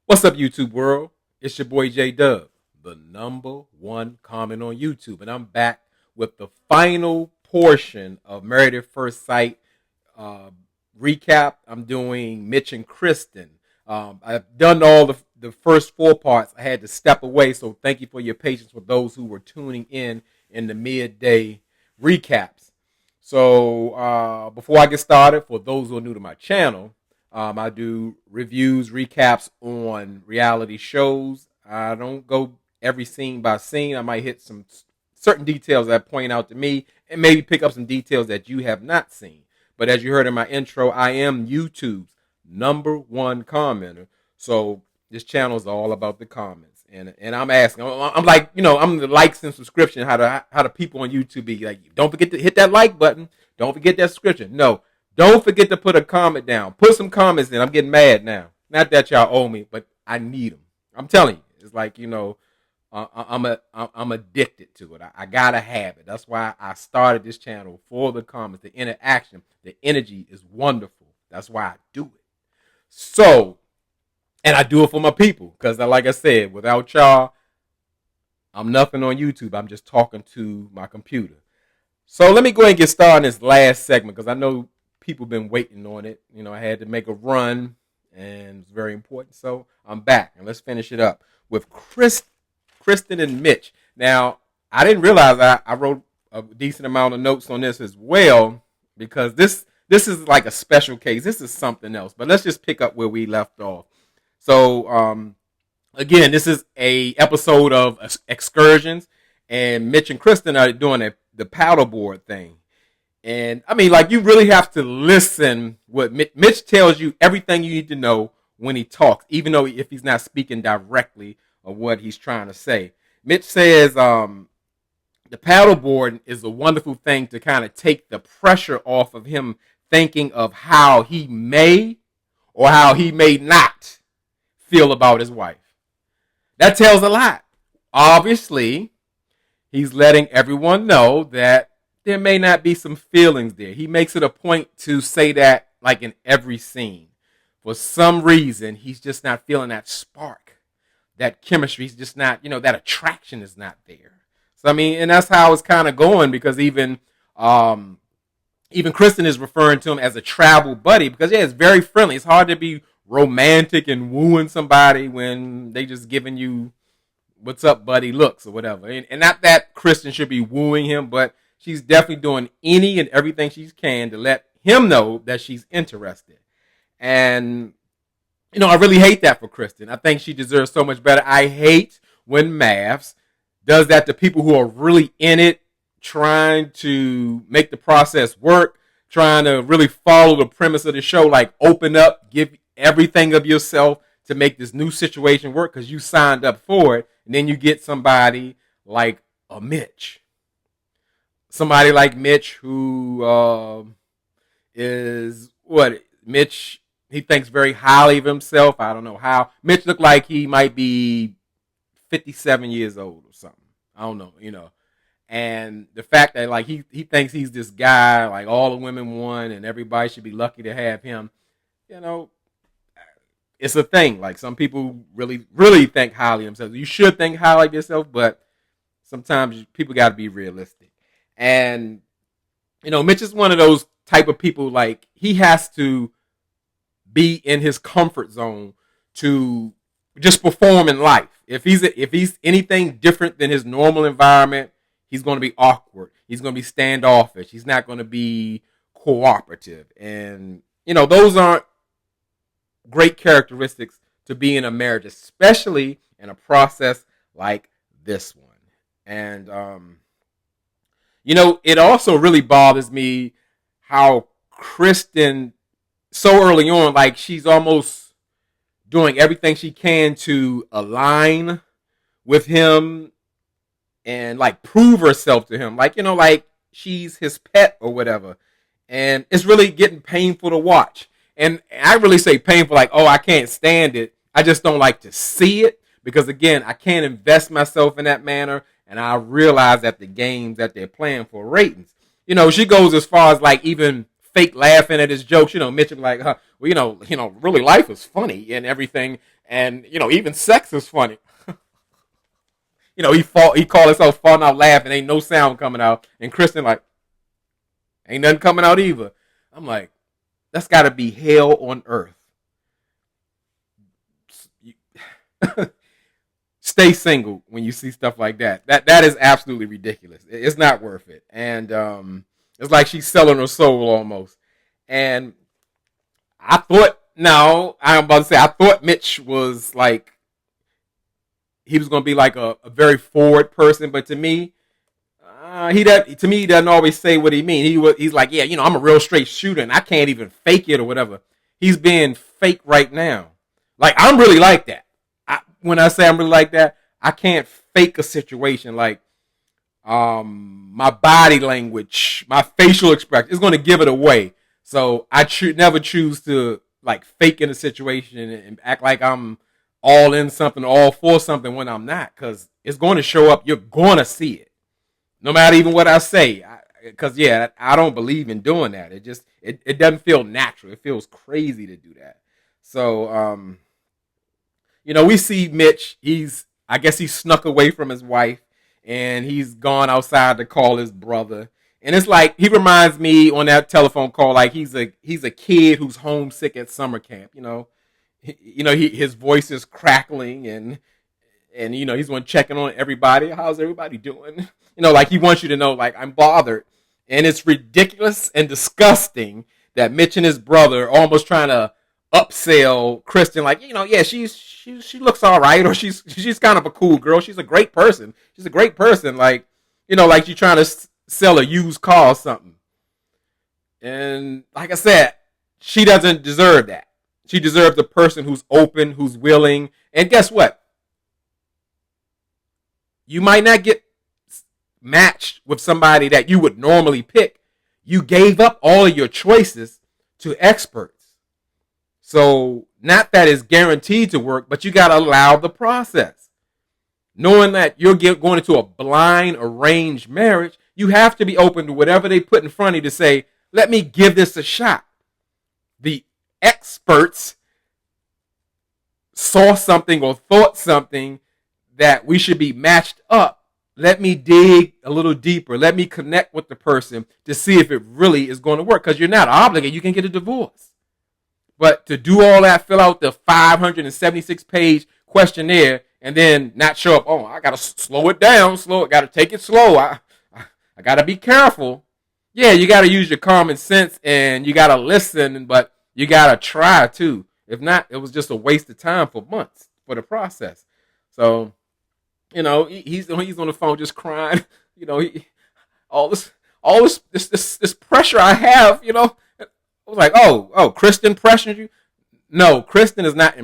What's up, YouTube world? It's your boy J Dub, the number one comment on YouTube, and I'm back with the final portion of Married at First Sight uh, recap. I'm doing Mitch and Kristen. I've done all the first four parts. I had to step away, so thank you for your patience with those who were tuning in the midday recaps. So before I get started, for those who are new to my channel, I do reviews, recaps on reality shows. I don't go every scene by scene. I might hit some certain details that point out to me and maybe pick up some details that you have not seen. But as you heard in my intro, I am YouTube's number one commenter. So this channel is all about the comments. And I'm asking, I'm like, I'm the likes and subscription. How the people on YouTube be like, don't forget to hit that like button. Don't forget that subscription. No, don't forget to put a comment down. Put some comments in. I'm getting mad now. Not that y'all owe me, but I need them. I'm telling you, it's like I'm addicted to it. I gotta have it. That's why I started this channel, for the comments, the interaction, the energy is wonderful. That's why I do it. So, and I do it for my people because, like I said, without y'all, I'm nothing on YouTube. I'm just talking to my computer. So let me go ahead and get started in this last segment because I know people been waiting on it. I had to make a run, and it's very important. So I'm back, and let's finish it up with Kristen and Mitch. Now, I didn't realize I wrote a decent amount of notes on this as well because this is like a special case. This is something else. But let's just pick up where we left off. So, again, this is a episode of Excursions, and Mitch and Kristen are doing the paddleboard thing. And I mean, like, you really have to listen. What Mitch tells you everything you need to know when he talks, even though if he's not speaking directly of what he's trying to say. Mitch says the paddleboard is a wonderful thing to kind of take the pressure off of him thinking of how he may or how he may not feel about his wife. That tells a lot. Obviously, he's letting everyone know that there may not be some feelings there. He makes it a point to say that like in every scene. For some reason, he's just not feeling that spark, that chemistry. He's just not, that attraction is not there. So, I mean, and that's how it's kind of going because even Kristen is referring to him as a travel buddy because, yeah, it's very friendly. It's hard to be romantic and wooing somebody when they just giving you what's up, buddy looks or whatever. And not that Kristen should be wooing him, but she's definitely doing any and everything she can to let him know that she's interested. And, I really hate that for Kristen. I think she deserves so much better. I hate when Mavs does that to people who are really in it, trying to make the process work, trying to really follow the premise of the show, like open up, give everything of yourself to make this new situation work because you signed up for it. And then you get somebody like a Mitch. Somebody like Mitch who is what? Mitch, he thinks very highly of himself. I don't know how. Mitch looked like he might be 57 years old or something. I don't know, And the fact that like he thinks he's this guy, like all the women want and everybody should be lucky to have him, it's a thing. Like some people really, really think highly of themselves. You should think highly of yourself, but sometimes people got to be realistic. And, Mitch is one of those type of people, like he has to be in his comfort zone to just perform in life. If he's anything different than his normal environment, he's going to be awkward. He's going to be standoffish. He's not going to be cooperative. And, those aren't great characteristics to be in a marriage, especially in a process like this one. And, it also really bothers me how Kristen, so early on, like she's almost doing everything she can to align with him and like prove herself to him. Like, like she's his pet or whatever. And it's really getting painful to watch. And I really say painful, like, oh, I can't stand it. I just don't like to see it because, again, I can't invest myself in that manner. And I realize that the games that they're playing for ratings. She goes as far as like even fake laughing at his jokes. Mitch would be like, well, really life is funny and everything, and even sex is funny. He called himself falling out laughing, ain't no sound coming out, and Kristen like, ain't nothing coming out either. I'm like, that's got to be hell on earth. Stay single when you see stuff like that. That is absolutely ridiculous. It's not worth it. And it's like she's selling her soul almost. And I thought Mitch was like, he was going to be like a very forward person, but to me, he doesn't always say what he means. He's like, yeah, I'm a real straight shooter, and I can't even fake it or whatever. He's being fake right now. Like, I'm really like that. When I say I'm really like that, I can't fake a situation. Like, my body language, my facial expression is going to give it away. So I never choose to like fake in a situation and act like I'm all in something, all for something when I'm not, because it's going to show up. You're going to see it, no matter even what I say. Because I don't believe in doing that. It doesn't feel natural. It feels crazy to do that. So we see Mitch. I guess he snuck away from his wife, and he's gone outside to call his brother. And it's like he reminds me on that telephone call like he's a kid who's homesick at summer camp. His voice is crackling, and he's going checking on everybody. How's everybody doing? Like he wants you to know, like, I'm bothered. And it's ridiculous and disgusting that Mitch and his brother are almost trying to upsell Kristen, like, she looks all right, or she's kind of a cool girl. She's a great person. Like, like you're trying to sell a used car or something. And like I said, she doesn't deserve that. She deserves a person who's open, who's willing. And guess what? You might not get matched with somebody that you would normally pick. You gave up all of your choices to experts. So not that it's guaranteed to work, but you got to allow the process. Knowing that you're going into a blind arranged marriage, you have to be open to whatever they put in front of you to say, let me give this a shot. The experts saw something or thought something that we should be matched up. Let me dig a little deeper. Let me connect with the person to see if it really is going to work. Because you're not obligated. You can get a divorce. But to do all that, fill out the 576-page questionnaire, and then not show up, I got to slow it down, got to take it slow. I got to be careful. Yeah, you got to use your common sense, and you got to listen, but you got to try, too. If not, it was just a waste of time for months for the process. So, he's on the phone just crying. All this pressure I have, I was like, oh, Kristen pressured you? No, Kristen is not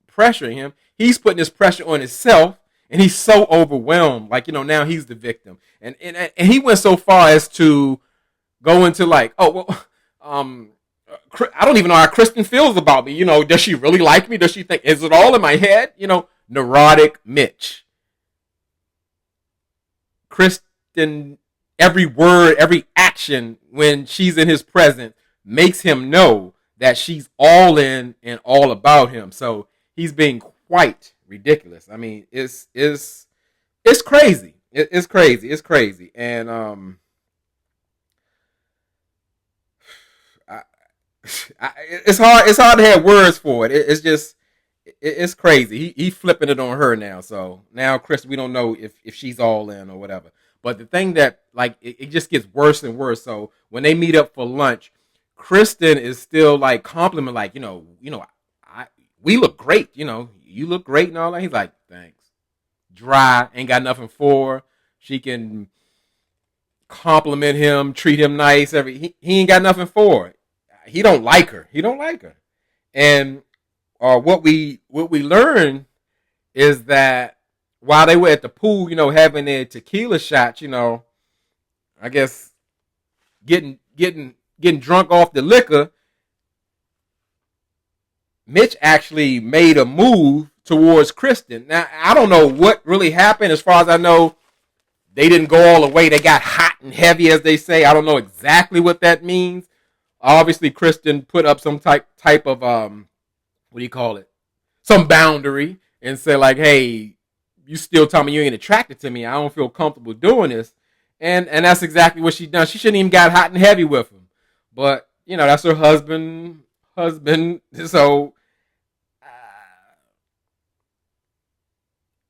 pressuring him. He's putting this pressure on himself, and he's so overwhelmed. Like, now he's the victim. And he went so far as to go into like, I don't even know how Kristen feels about me. Does she really like me? Does she think, is it all in my head? Neurotic Mitch. Kristen, every word, every action when she's in his presence makes him know that she's all in and all about him. So he's being quite ridiculous. I mean, it's crazy. It's crazy. And it's hard to have words for it. It's crazy. He flipping it on her now. So now, Chris, we don't know if she's all in or whatever. But the thing that, like, it just gets worse and worse. So when they meet up for lunch, Kristen is still like complimenting, like, we look great. You look great and all that. He's like, thanks. Dry, ain't got nothing for her. She can compliment him, treat him nice. He ain't got nothing for her. He don't like her. And what we learned is that while they were at the pool, having their tequila shots, I guess getting drunk off the liquor, Mitch actually made a move towards Kristen. Now, I don't know what really happened. As far as I know, they didn't go all the way. They got hot and heavy, as they say. I don't know exactly what that means. Obviously, Kristen put up some type of what do you call it? Some boundary and say like, hey, you still tell me you ain't attracted to me. I don't feel comfortable doing this. And that's exactly what she done. She shouldn't even got hot and heavy with him. But, that's her husband. So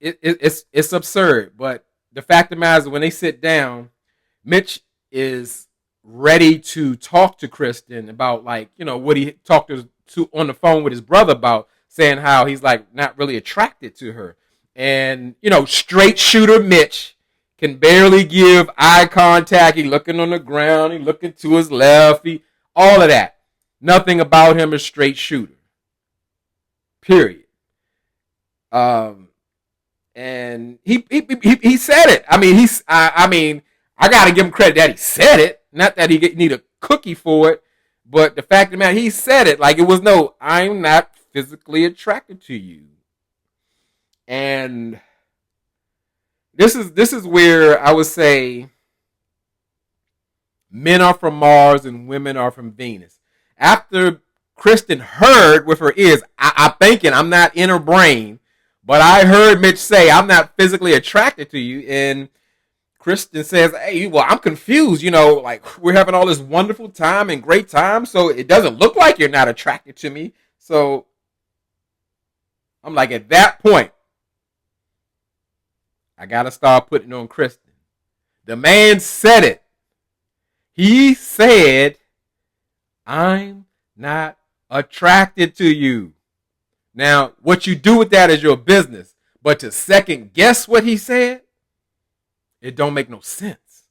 it's absurd. But the fact of the matter is, when they sit down, Mitch is ready to talk to Kristen about like what he talked to on the phone with his brother about, saying how he's like not really attracted to her, and straight shooter Mitch can barely give eye contact. He looking on the ground. He looking to his left. All of that. Nothing about him is straight shooter. Period. And he said it. I mean, I gotta give him credit that he said it. Not that he need a cookie for it, but the fact of the matter, he said it. Like, it was no, I'm not physically attracted to you. And this is where I would say men are from Mars and women are from Venus. After Kristen heard with her ears, I'm thinking, I'm not in her brain, but I heard Mitch say, I'm not physically attracted to you. And Kristen says, hey, well, I'm confused. Like, we're having all this wonderful time and great time, so it doesn't look like you're not attracted to me. So I'm like, at that point, I got to start putting on Kristen. The man said it. He said, I'm not attracted to you. Now, what you do with that is your business. But to second guess what he said, it don't make no sense.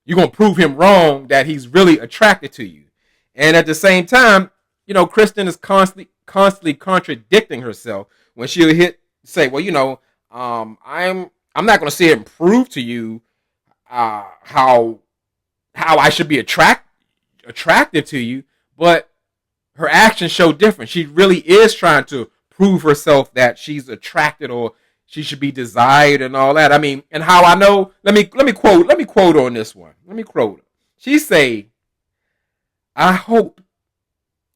You're going to prove him wrong that he's really attracted to you. And at the same time, Kristen is constantly contradicting herself when she'll say, well, I'm not going to sit and prove to you how I should be attractive to you, but her actions show different. She really is trying to prove herself that she's attracted or she should be desired and all that. I mean, and how I know, let me quote on this one. Let me quote. She say, I hope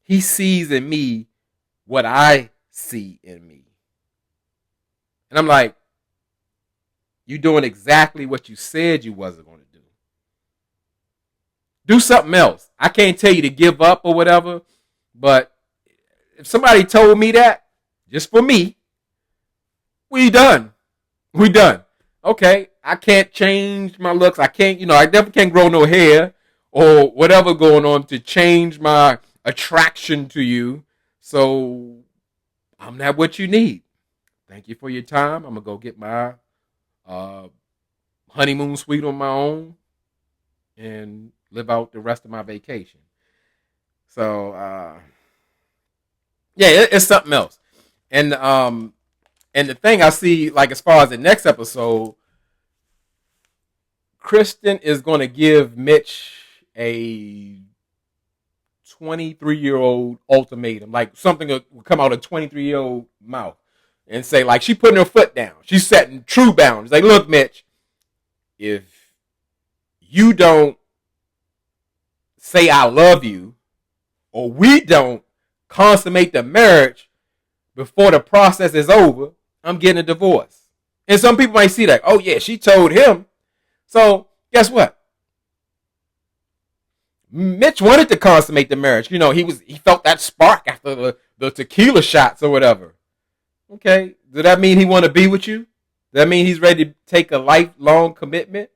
he sees in me what I see in me. And I'm like, you doing exactly what you said you wasn't going to do. Do something else. I can't tell you to give up or whatever, but if somebody told me that, just for me, we done. Okay, I can't change my looks. I can't, I definitely can't grow no hair or whatever going on to change my attraction to you. So I'm not what you need. Thank you for your time. I'm going to go get my honeymoon suite on my own and live out the rest of my vacation. So, yeah, it's something else. And the thing I see, like, as far as the next episode, Kristen is going to give Mitch a 23-year-old ultimatum. Like, something will come out of a 23-year-old mouth and say, like, she putting her foot down. She's setting true boundaries. Like, look, Mitch, if you don't say I love you, or we don't consummate the marriage before the process is over, I'm getting a divorce. And some people might see that, oh yeah, she told him. So guess what? Mitch wanted to consummate the marriage. He felt that spark after the tequila shots or whatever. Okay, does that mean he want to be with you? Does that mean he's ready to take a lifelong commitment?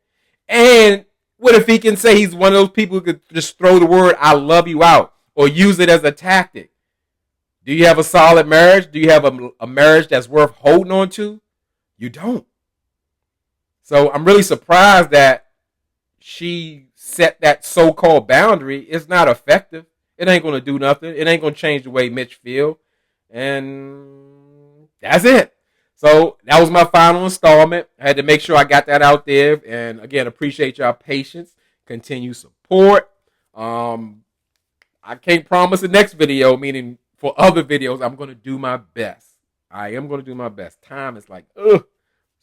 And what if he can say he's one of those people who could just throw the word I love you out or use it as a tactic? Do you have a solid marriage? Do you have a marriage that's worth holding on to? You don't. So I'm really surprised that she set that so-called boundary. It's not effective. It ain't going to do nothing. It ain't going to change the way Mitch feel. And that's it. So that was my final installment. I had to make sure I got that out there. And again, appreciate y'all patience, continue support. I can't promise the next video, meaning for other videos, I'm going to do my best. I am going to do my best. Time is like,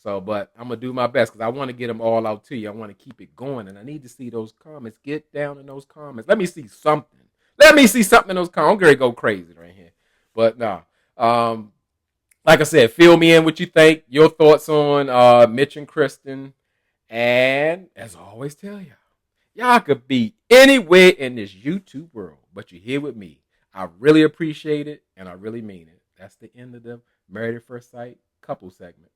So, but I'm gonna do my best because I want to get them all out to you. I want to keep it going, and I need to see those comments. Get down in those comments. Let me see something. Let me see something in those comments. I'm gonna go crazy right here. But no, like I said, fill me in what you think. Your thoughts on Mitch and Kristen. And as I always tell y'all could be anywhere in this YouTube world, but you're here with me. I really appreciate it, and I really mean it. That's the end of the Married at First Sight couple segment.